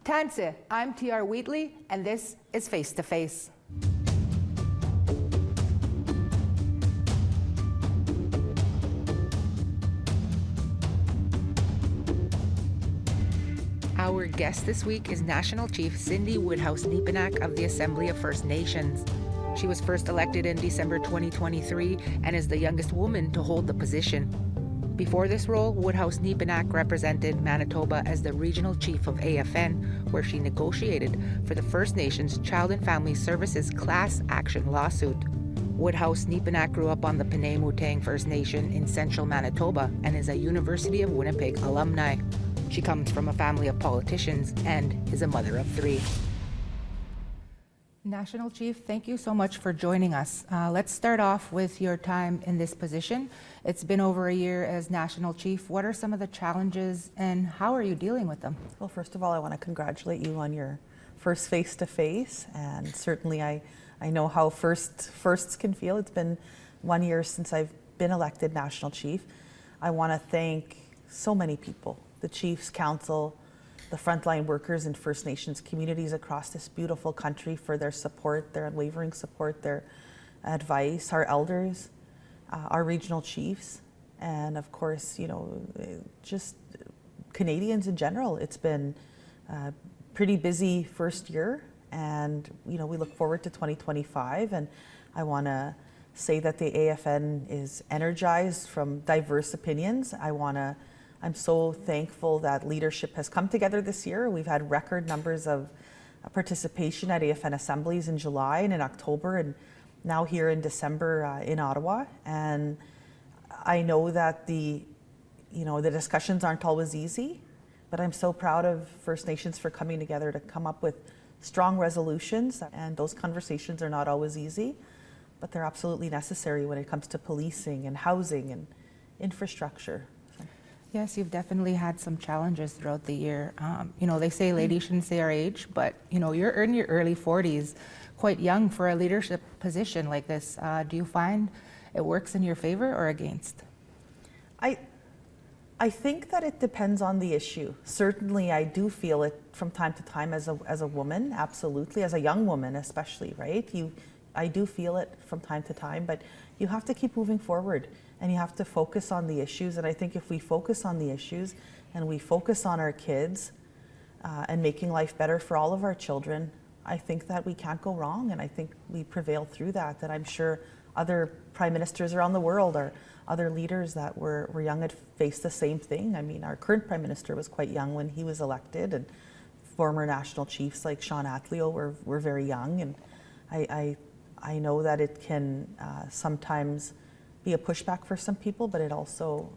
Tanse, I'm TR Wheatley, and this is Face to Face. Our guest this week is National Chief Cindy Woodhouse Nepinak of the Assembly of First Nations. She was first elected in December 2023 and is the youngest woman to hold the position. Before this role, Woodhouse Nepinak represented Manitoba as the Regional Chief of AFN, where she negotiated for the First Nations Child and Family Services class action lawsuit. Woodhouse Nepinak grew up on the Penei-Mutang First Nation in central Manitoba and is a University of Winnipeg alumni. She comes from a family of politicians and is a mother of 3. National Chief, thank you so much for joining us. Let's start off with your time in this position. It's been over a year as National Chief. What are some of the challenges and how are you dealing with them? Well, first of all, I want to congratulate you on your first face-to-face, and certainly I know how firsts can feel. It's been 1 year since I've been elected National Chief. I want to thank so many people, the Chiefs Council, the frontline workers in First Nations communities across this beautiful country for their support, their unwavering support, their advice, our elders, our regional chiefs, and of course, just Canadians in general. It's been a pretty busy first year, and we look forward to 2025, and I want to say that the AFN is energized from diverse opinions. I'm so thankful that leadership has come together this year. We've had record numbers of participation at AFN assemblies in July and in October, and now here in December in Ottawa. And I know that the discussions aren't always easy, but I'm so proud of First Nations for coming together to come up with strong resolutions. And those conversations are not always easy, but they're absolutely necessary when it comes to policing and housing and infrastructure. Yes, you've definitely had some challenges throughout the year. They say ladies shouldn't say our age, but you're in your early 40s, quite young for a leadership position like this. Do you find it works in your favor or against? I think that it depends on the issue. Certainly, I do feel it from time to time as a woman, absolutely, as a young woman especially, right? I do feel it from time to time, but you have to keep moving forward. And you have to focus on the issues. And I think if we focus on the issues and we focus on our kids and making life better for all of our children, I think that we can't go wrong. And I think we prevail through that. That I'm sure other prime ministers around the world or other leaders that were young had faced the same thing. I mean, our current prime minister was quite young when he was elected, and former national chiefs like Sean Atleo were very young. And I know that it can sometimes be a pushback for some people, but it also,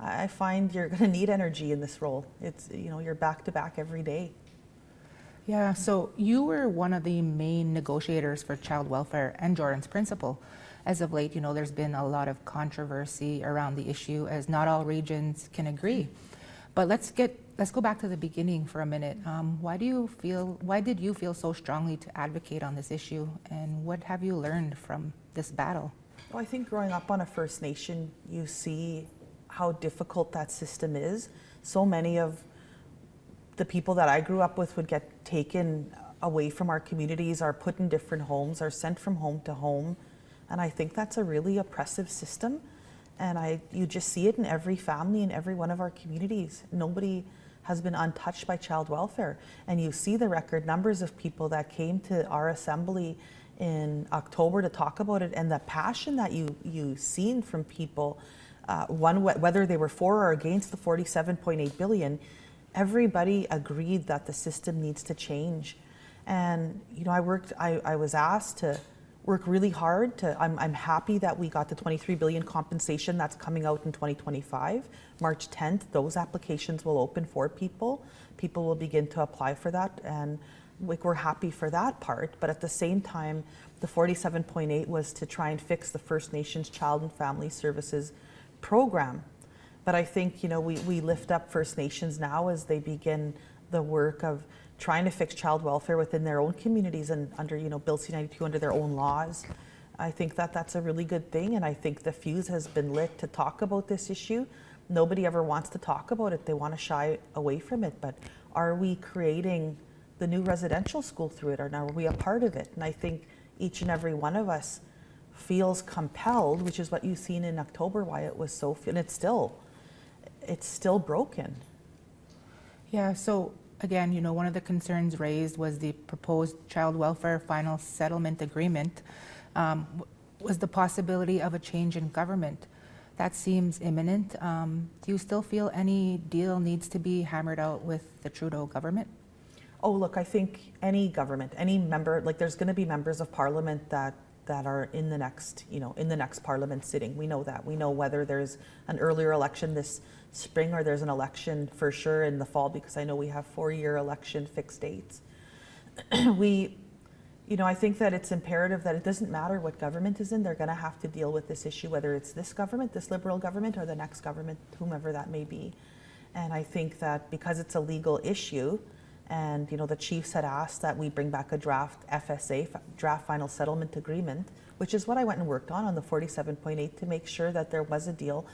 I find you're going to need energy in this role. It's, you're back to back every day. Yeah, so you were one of the main negotiators for child welfare and Jordan's Principle. As of late, there's been a lot of controversy around the issue as not all regions can agree. But let's go back to the beginning for a minute. Why did you feel so strongly to advocate on this issue, and what have you learned from this battle? Well, I think growing up on a First Nation, you see how difficult that system is. So many of the people that I grew up with would get taken away from our communities, are put in different homes, are sent from home to home. And I think that's a really oppressive system. And you just see it in every family, in every one of our communities. Nobody has been untouched by child welfare. And you see the record numbers of people that came to our assembly in October to talk about it, and the passion that you seen from people, whether they were for or against the 47.8 billion, everybody agreed that the system needs to change. And I was asked to work really hard I'm happy that we got the 23 billion compensation that's coming out in 2025. March 10th, those applications will open for people. People will begin to apply for that, and we're happy for that part. But at the same time, the 47.8 was to try and fix the First Nations Child and Family Services program. But I think, we lift up First Nations now as they begin the work of trying to fix child welfare within their own communities and under, Bill C-92, under their own laws. I think that that's a really good thing, and I think the fuse has been lit to talk about this issue. Nobody ever wants to talk about it. They want to shy away from it, but Are we creating the new residential school through it, or are we a part of it? And I think each and every one of us feels compelled, which is what you've seen in October, why it was so, and it's still broken. Yeah, so again, you know, one of the concerns raised was the proposed child welfare final settlement agreement, was the possibility of a change in government. That seems imminent. Do you still feel any deal needs to be hammered out with the Trudeau government? Oh, look, I think any government, any member, like there's going to be members of parliament that are in the next, you know, in the next parliament sitting. We know that. We know whether there's an earlier election this spring or there's an election for sure in the fall, because I know we have 4-year election fixed dates. You know, I think that it's imperative that it doesn't matter what government is in, they're going to have to deal with this issue, whether it's this government, this Liberal government, or the next government, whomever that may be. And I think that because it's a legal issue, and, you know, the Chiefs had asked that we bring back a draft FSA, draft final settlement agreement, which is what I went and worked on the 47.8 to make sure that there was a deal.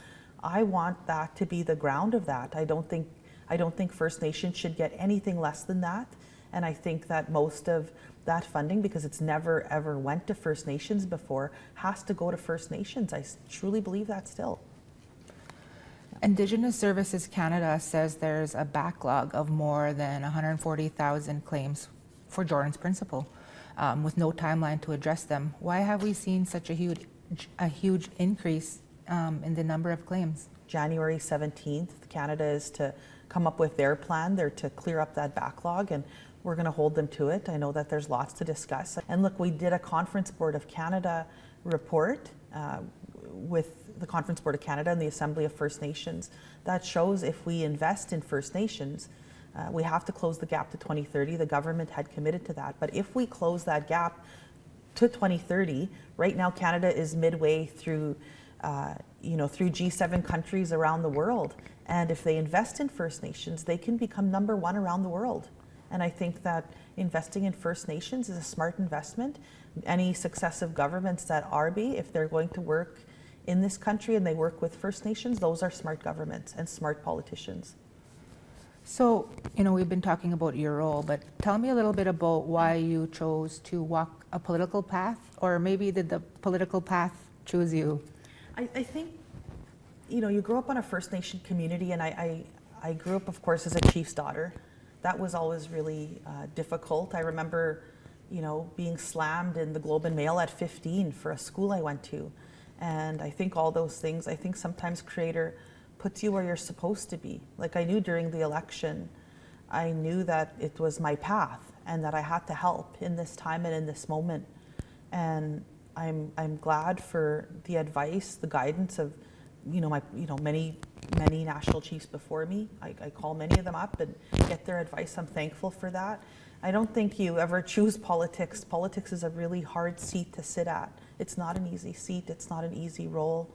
I want that to be the ground of that. I don't think First Nations should get anything less than that. And I think that most of that funding, because it's never ever went to First Nations before, has to go to First Nations. I truly believe that still. Indigenous Services Canada says there's a backlog of more than 140,000 claims for Jordan's Principle, with no timeline to address them. Why have we seen such a huge increase in the number of claims? January 17th, Canada is to come up with their plan. They're to clear up that backlog, and we're going to hold them to it. I know that there's lots to discuss. And look, we did a Conference Board of Canada report with the Conference Board of Canada and the Assembly of First Nations that shows if we invest in First Nations, we have to close the gap to 2030. The government had committed to that. But if we close that gap to 2030, right now Canada is midway through, through G7 countries around the world. And if they invest in First Nations, they can become #1 around the world. And I think that investing in First Nations is a smart investment. Any successive governments that if they're going to work in this country and they work with First Nations, those are smart governments and smart politicians. So, you know, we've been talking about your role, but tell me a little bit about why you chose to walk a political path, or maybe did the political path choose you? I think, you know, you grow up on a First Nation community, and I grew up, of course, as a chief's daughter. That was always really difficult. I remember, you know, being slammed in the Globe and Mail at 15 for a school I went to. And I think all those things, I think sometimes Creator puts you where you're supposed to be. Like I knew during the election, I knew that it was my path and that I had to help in this time and in this moment. And I'm glad for the advice, the guidance of, many national chiefs before me. I call many of them up and get their advice. I'm thankful for that. I don't think you ever choose politics. Politics is a really hard seat to sit at. It's not an easy seat. It's not an easy role.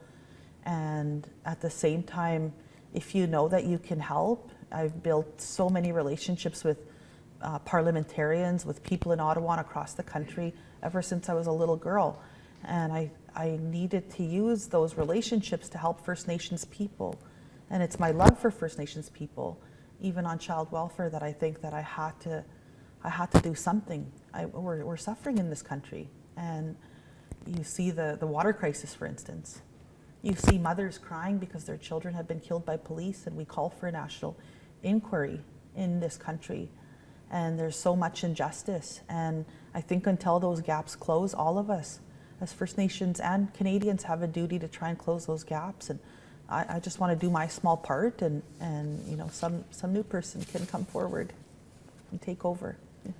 And at the same time, if you know that you can help, I've built so many relationships with parliamentarians, with people in Ottawa and across the country ever since I was a little girl. And I needed to use those relationships to help First Nations people. And it's my love for First Nations people, even on child welfare, that I think that I had to do something. We're suffering in this country. And you see the water crisis, for instance. You see mothers crying because their children have been killed by police, and we call for a national inquiry in this country. And there's so much injustice. And I think until those gaps close, all of us as First Nations and Canadians have a duty to try and close those gaps. And I just want to do my small part, and you know, some new person can come forward and take over. Yeah.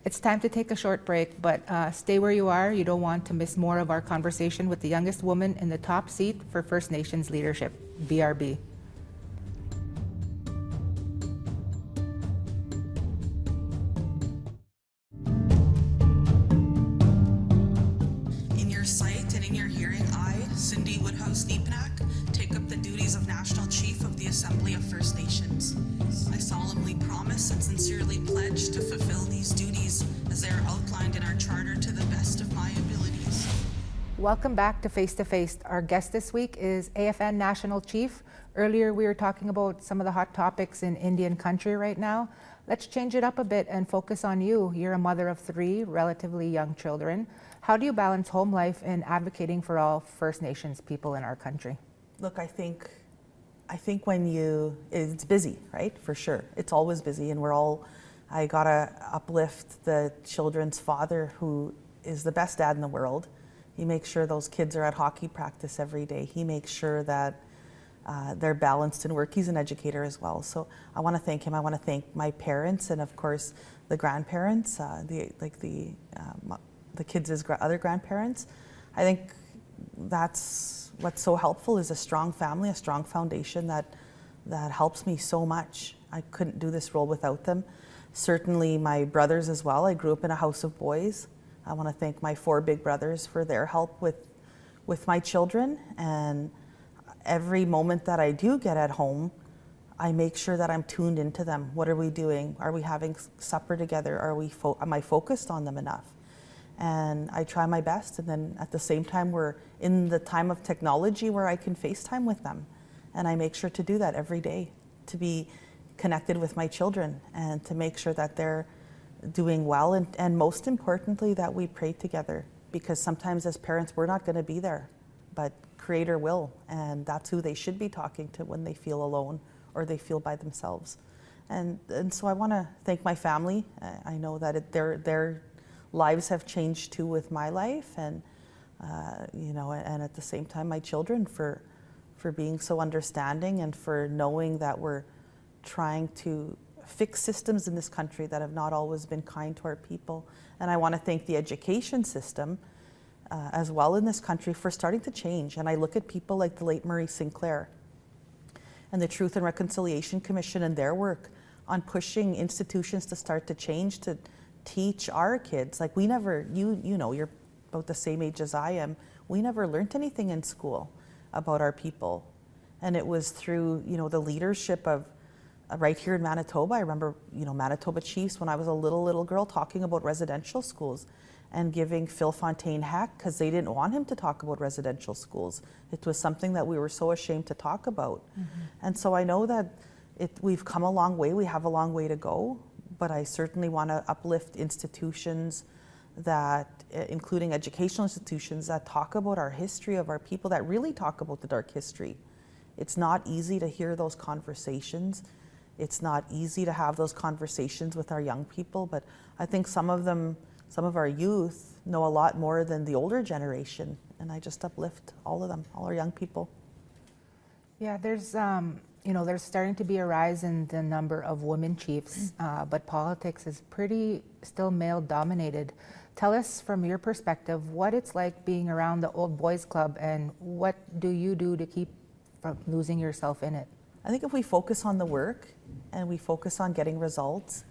It's time to take a short break, but stay where you are. You don't want to miss more of our conversation with the youngest woman in the top seat for First Nations leadership, BRB. In your sight and in your hearing, I, Cindy Woodhouse Nepinak, take up the duties of National Chief of the Assembly of First Nations. I solemnly promise and sincerely pledge to fulfill these duties as they are outlined in our charter to the best of my abilities. Welcome back to Face. Our guest this week is AFN National Chief Earlier, we were talking about some of the hot topics in Indian country right now. Let's change it up a bit and focus on you. You're a mother of 3 relatively young children. How do you balance home life and advocating for all First Nations people in our country? Look, I think it's busy, right? For sure. It's always busy, and I gotta uplift the children's father, who is the best dad in the world. He makes sure those kids are at hockey practice every day. He makes sure that they're balanced in work. He's an educator as well. So I want to thank him. I want to thank my parents, and of course the grandparents, the kids' other grandparents. I think that's what's so helpful, is a strong family, a strong foundation that helps me so much. I couldn't do this role without them. Certainly my brothers as well. I grew up in a house of boys. I want to thank my 4 big brothers for their help with my children, and every moment that I do get at home, I make sure that I'm tuned into them. What are we doing? Are we having supper together? Am I focused on them enough? And I try my best, and then at the same time, we're in the time of technology where I can FaceTime with them, and I make sure to do that every day, to be connected with my children and to make sure that they're doing well, and most importantly, that we pray together, because sometimes as parents we're not going to be there, but Creator will, and that's who they should be talking to when they feel alone or they feel by themselves. And so I want to thank my family. I know that their lives have changed too with my life, and and at the same time my children for being so understanding, and for knowing that we're trying to fix systems in this country that have not always been kind to our people. And I want to thank the education system as well in this country for starting to change. And I look at people like the late Murray Sinclair and the Truth and Reconciliation Commission and their work on pushing institutions to start to change, to teach our kids. Like, we never, you're about the same age as I am, we never learned anything in school about our people. And it was through, the leadership of right here in Manitoba. I remember, Manitoba chiefs when I was a little girl talking about residential schools and giving Phil Fontaine heck because they didn't want him to talk about residential schools. It was something that we were so ashamed to talk about. Mm-hmm. And so I know that we've come a long way, we have a long way to go, but I certainly want to uplift institutions that, including educational institutions, that talk about our history of our people, that really talk about the dark history. It's not easy to hear those conversations. It's not easy to have those conversations with our young people, but I think some of our youth know a lot more than the older generation, and I just uplift all of them, all our young people. Yeah, there's starting to be a rise in the number of women chiefs, but politics is pretty still male dominated. Tell us from your perspective what it's like being around the old boys club, and what do you do to keep from losing yourself in it? I think if we focus on the work and we focus on getting results,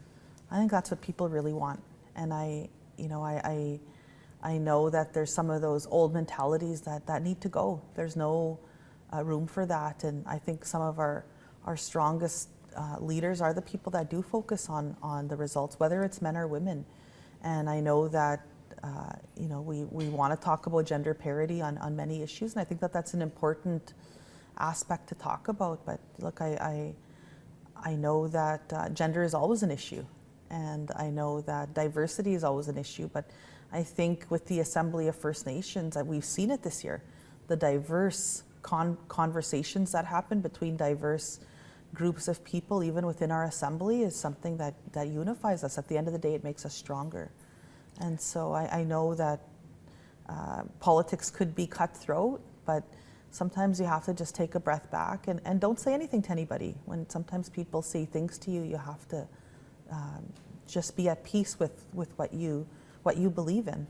I think that's what people really want. And I know that there's some of those old mentalities that need to go. There's no room for that. And I think some of our strongest leaders are the people that do focus on the results, whether it's men or women. And I know that we want to talk about gender parity on many issues, and I think that that's an important aspect to talk about. But look, I know that gender is always an issue, and I know that diversity is always an issue, but I think with the Assembly of First Nations, we've seen it this year, the diverse conversations that happen between diverse groups of people, even within our assembly, is something that unifies us. At the end of the day, it makes us stronger. And so I know that politics could be cutthroat, but sometimes you have to just take a breath back and don't say anything to anybody. When sometimes people say things to you, you have to just be at peace with what you believe in.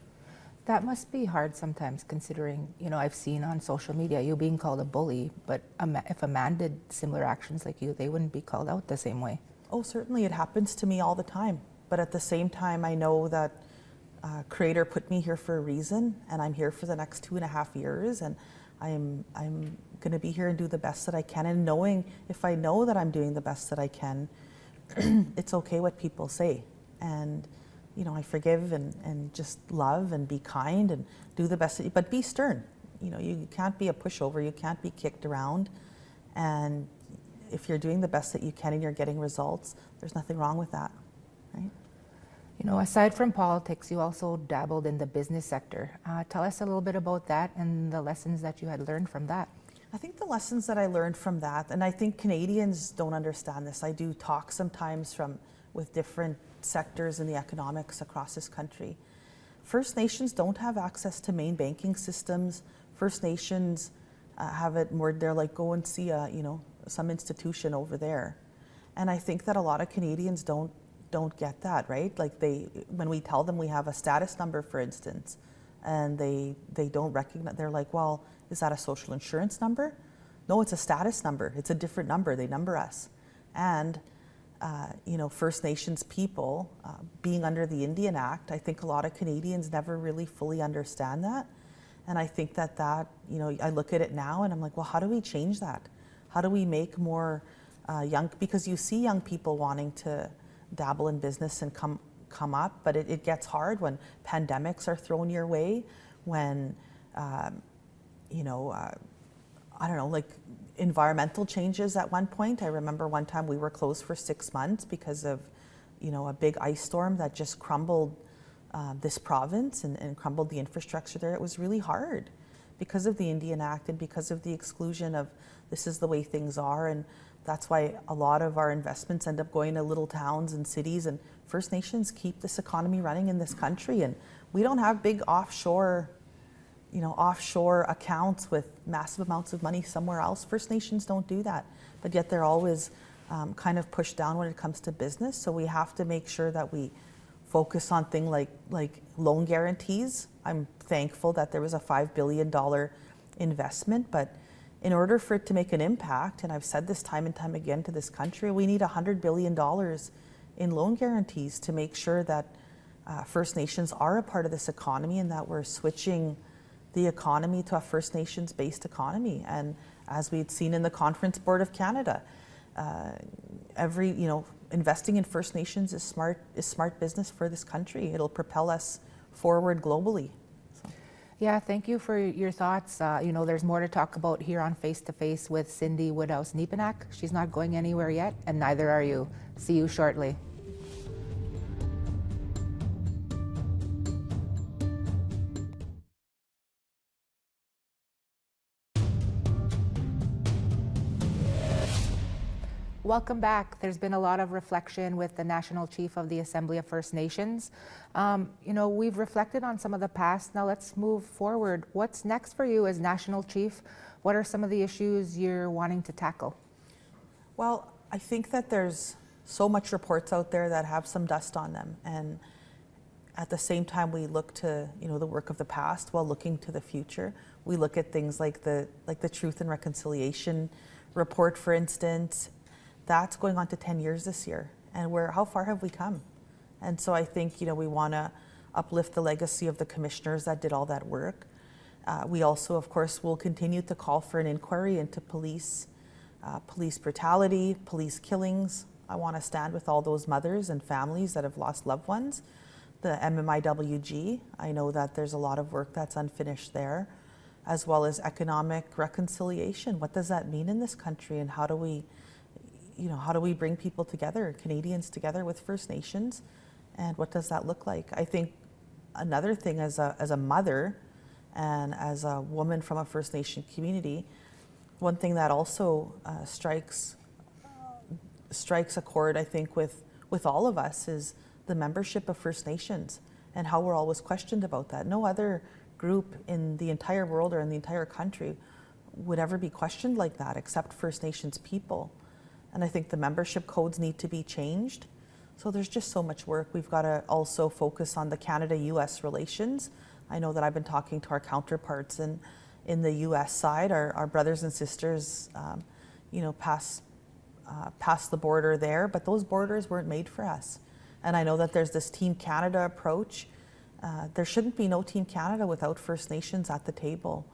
That must be hard sometimes, considering, I've seen on social media you being called a bully, but if a man did similar actions like you, they wouldn't be called out the same way. Oh, certainly, it happens to me all the time. But at the same time, I know that Creator put me here for a reason, and I'm here for the next 2.5 years, and I'm going to be here and do the best that I can. And knowing, if I know that I'm doing the best that I can, it's okay what people say. And I forgive and just love and be kind and do the best, but be stern. You can't be a pushover, you can't be kicked around. And if you're doing the best that you can and you're getting results, there's nothing wrong with that, right? You know, aside from politics, you also dabbled in the business sector. Tell us a little bit about that and the lessons that you had learned from that. I think the lessons that I learned from that, and I think Canadians don't understand this. I do talk sometimes with different sectors in the economics across this country. First Nations don't have access to main banking systems. First Nations have it more, they're like, go and see some institution over there. And I think that a lot of Canadians don't get that, right? Like when we tell them we have a status number, for instance, and they don't recognize, they're like, well, is that a social insurance number? No, it's a status number. It's a different number. They number us. And, First Nations people being under the Indian Act, I think a lot of Canadians never really fully understand that. And I think that, I look at it now and I'm like, well, how do we change that? How do we make more because you see young people wanting to dabble in business and come up, but it gets hard when pandemics are thrown your way, when like environmental changes at one point. I remember one time we were closed for 6 months because of, a big ice storm that just crumbled this province and crumbled the infrastructure there. It was really hard because of the Indian Act and because of the exclusion of this is the way things are. And that's why a lot of our investments end up going to little towns and cities, and First Nations keep this economy running in this country. And we don't have big offshore accounts with massive amounts of money somewhere else. First Nations don't do that, but yet they're always kind of pushed down when it comes to business. So we have to make sure that we focus on things like loan guarantees. I'm thankful that there was a $5 billion investment, but in order for it to make an impact, and I've said this time and time again to this country, we need $100 billion in loan guarantees to make sure that First Nations are a part of this economy and that we're switching the economy to a First Nations based economy. And as we'd seen in the Conference Board of Canada, investing in First Nations is smart business for this country. It'll propel us forward globally. So. Yeah, thank you for your thoughts. There's more to talk about here on Face to Face with Cindy Woodhouse Nepinak. She's not going anywhere yet, and neither are you. See you shortly. Welcome back. There's been a lot of reflection with the National Chief of the Assembly of First Nations. We've reflected on some of the past. Now let's move forward. What's next for you as National Chief? What are some of the issues you're wanting to tackle? Well, I think that there's so much reports out there that have some dust on them. And at the same time, we look to, the work of the past while looking to the future. We look at things like the Truth and Reconciliation report, for instance. That's going on to 10 years this year, and how far have we come? And so I think, we want to uplift the legacy of the commissioners that did all that work. We also, of course, will continue to call for an inquiry into police brutality, police killings. I want to stand with all those mothers and families that have lost loved ones. The MMIWG, I know that there's a lot of work that's unfinished there, as well as economic reconciliation. What does that mean in this country, and how do we bring people together, Canadians together with First Nations, and what does that look like? I think another thing as a mother and as a woman from a First Nation community, one thing that also strikes a chord, I think, with all of us is the membership of First Nations and how we're always questioned about that. No other group in the entire world or in the entire country would ever be questioned like that except First Nations people. And I think the membership codes need to be changed. So there's just so much work. We've got to also focus on the Canada-US relations. I know that I've been talking to our counterparts in the US side, our brothers and sisters, past the border there, but those borders weren't made for us. And I know that there's this Team Canada approach. There shouldn't be no Team Canada without First Nations at the table.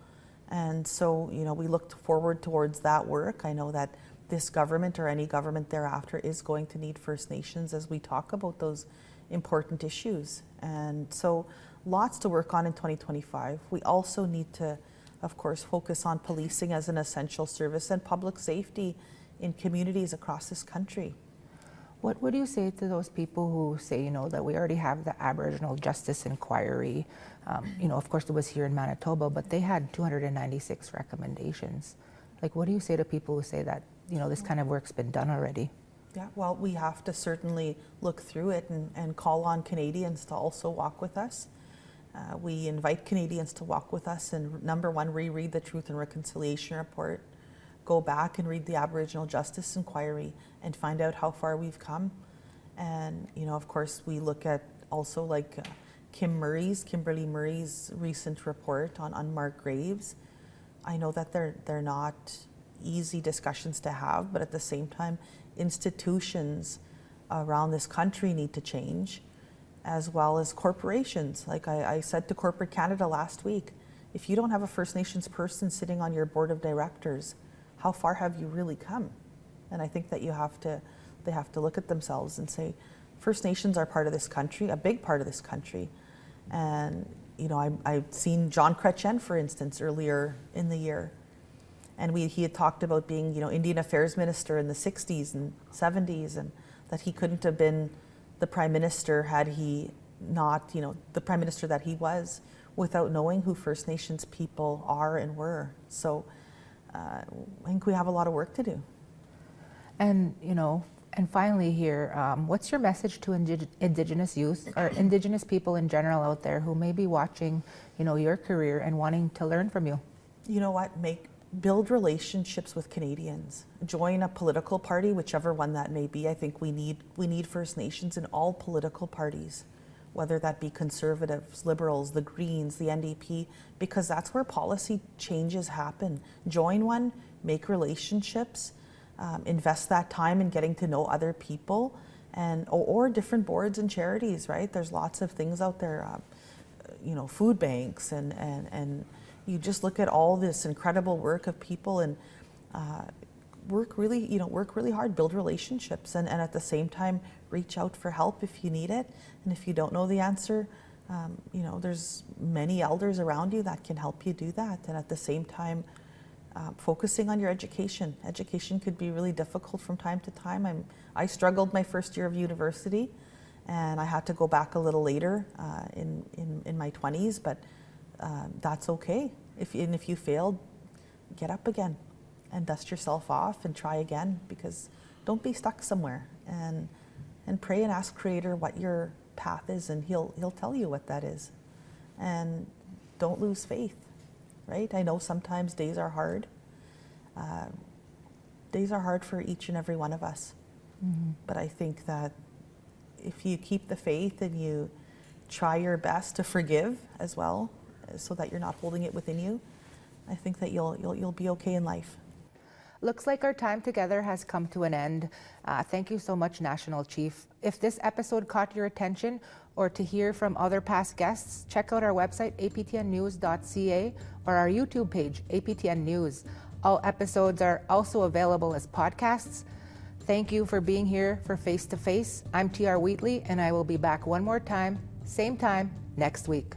And so, we look forward towards that work. I know that this government or any government thereafter is going to need First Nations as we talk about those important issues. And so lots to work on in 2025. We also need to of course, focus on policing as an essential service and public safety in communities across this country. What would you say to those people who say, that we already have the Aboriginal Justice Inquiry? Of course, it was here in Manitoba, but they had 296 recommendations. Like, what do you say to people who say that, this kind of work's been done already? Yeah, well, we have to certainly look through it and call on Canadians to also walk with us. We invite Canadians to walk with us and, number one, reread the Truth and Reconciliation Report. Go back and read the Aboriginal Justice Inquiry and find out how far we've come. And, of course, we look at also like Kimberly Murray's recent report on unmarked graves. I know that they're not easy discussions to have, but at the same time, institutions around this country need to change, as well as corporations. Like I said to Corporate Canada last week, if you don't have a First Nations person sitting on your board of directors, how far have you really come? And I think that they have to look at themselves and say, First Nations are part of this country, a big part of this country. And I've seen John Chrétien, for instance, earlier in the year, and he had talked about being Indian Affairs Minister in the 60s and 70s, and that he couldn't have been the Prime Minister had he not, the Prime Minister that he was, without knowing who First Nations people are and were. So I think we have a lot of work to do. And, and finally here, what's your message to Indigenous youth or Indigenous people in general out there who may be watching, your career and wanting to learn from you? You know what? Build relationships with Canadians. Join a political party, whichever one that may be. I think we need First Nations in all political parties, whether that be Conservatives, Liberals, the Greens, the NDP, because that's where policy changes happen. Join one, make relationships, invest that time in getting to know other people, and or different boards and charities, right? There's lots of things out there, food banks, and you just look at all this incredible work of people and work really hard, build relationships, and at the same time reach out for help if you need it. And if you don't know the answer, there's many elders around you that can help you do that. And at the same time, focusing on your education. Education could be really difficult from time to time. I struggled my first year of university, and I had to go back a little later in my 20s, but that's okay. If you failed, get up again and dust yourself off and try again, because don't be stuck somewhere, and pray and ask Creator what your path is, and he'll tell you what that is. And don't lose faith, right? I know sometimes days are hard. Days are hard for each and every one of us. Mm-hmm. But I think that if you keep the faith and you try your best to forgive as well, so that you're not holding it within you, I think that you'll be okay in life. Looks like our time together has come to an end. Thank you so much, National Chief. If this episode caught your attention, or to hear from other past guests, check out our website, aptnnews.ca, or our YouTube page, APTN News. All episodes are also available as podcasts. Thank you for being here for Face to Face. I'm TR Wheatley, and I will be back one more time, same time, next week.